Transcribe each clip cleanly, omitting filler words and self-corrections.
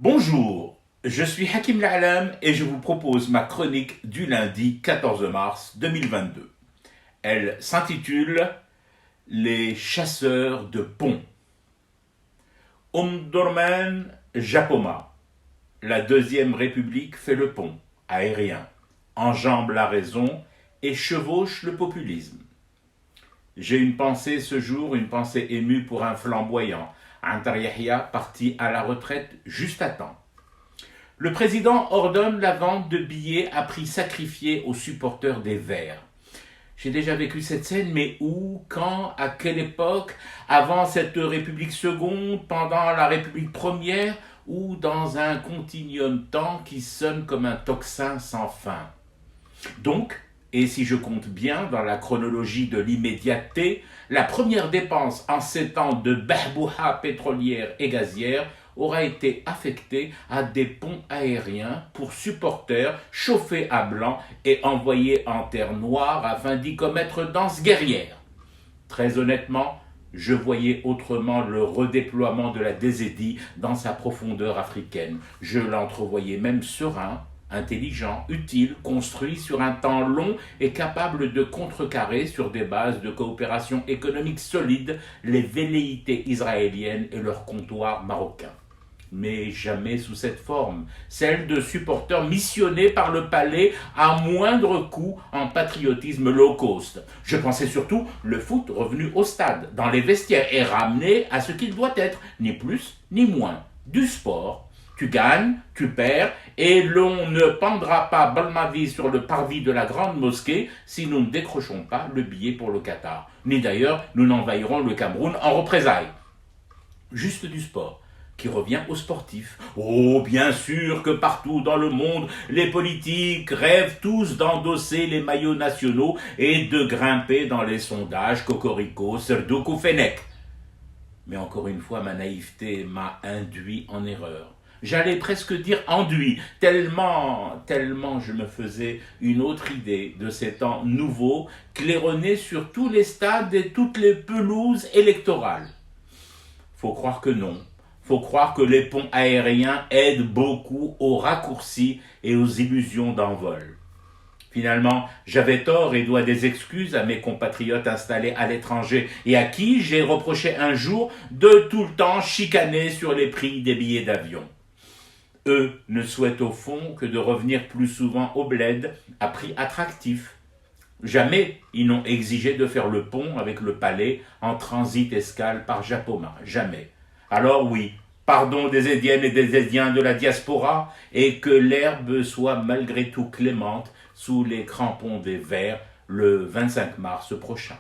Bonjour, je suis Hakim La'alam et je vous propose ma chronique du lundi 14 mars 2022. Elle s'intitule Les chasseurs de ponts. Omdurman Japoma, la Deuxième République fait le pont aérien, enjambe la raison et chevauche le populisme. J'ai une pensée ce jour, une pensée émue pour un flamboyant, Antar Yahya, parti à la retraite juste à temps. Le président ordonne la vente de billets à prix sacrifié aux supporters des Verts. J'ai déjà vécu cette scène, mais où, quand, à quelle époque, avant cette République seconde, pendant la République première, ou dans un continuum temps qui sonne comme un tocsin sans fin. Donc, et si je compte bien dans la chronologie de l'immédiateté, la première dépense en 7 ans de bahbouha pétrolière et gazière aura été affectée à des ponts aériens pour supporters chauffés à blanc et envoyés en terre noire afin d'y commettre danse guerrière. Très honnêtement, je voyais autrement le redéploiement de la DZI dans sa profondeur africaine. Je l'entrevoyais même serein, intelligent, utile, construit sur un temps long et capable de contrecarrer sur des bases de coopération économique solide les velléités israéliennes et leurs comptoirs marocains. Mais jamais sous cette forme, celle de supporters missionnés par le palais à moindre coût en patriotisme low cost. Je pensais surtout le foot revenu au stade, dans les vestiaires et ramené à ce qu'il doit être, ni plus ni moins, du sport. Tu gagnes, tu perds, et l'on ne pendra pas Balmavi sur le parvis de la grande mosquée si nous ne décrochons pas le billet pour le Qatar. Ni d'ailleurs, nous n'envahirons le Cameroun en représailles. Juste du sport qui revient aux sportifs. Oh, bien sûr que partout dans le monde, les politiques rêvent tous d'endosser les maillots nationaux et de grimper dans les sondages Cocorico, Serdouk ou Fennec. Mais encore une fois, ma naïveté m'a induit en erreur. J'allais presque dire enduit, tellement je me faisais une autre idée de ces temps nouveaux, claironnés sur tous les stades et toutes les pelouses électorales. Faut croire que non. Faut croire que les ponts aériens aident beaucoup aux raccourcis et aux illusions d'envol. Finalement, j'avais tort et dois des excuses à mes compatriotes installés à l'étranger et à qui j'ai reproché un jour de tout le temps chicaner sur les prix des billets d'avion. Eux ne souhaitent au fond que de revenir plus souvent au bled à prix attractif. Jamais ils n'ont exigé de faire le pont avec le palais en transit escale par Japoma. Jamais. Alors oui, pardon des Édiennes et des Édiens de la diaspora, et que l'herbe soit malgré tout clémente sous les crampons des Verts le 25 mars prochain.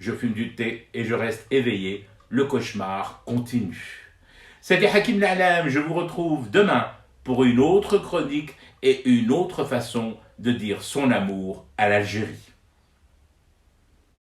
Je fume du thé et je reste éveillé, le cauchemar continue. C'était Hakim La'alam, je vous retrouve demain pour une autre chronique et une autre façon de dire son amour à l'Algérie.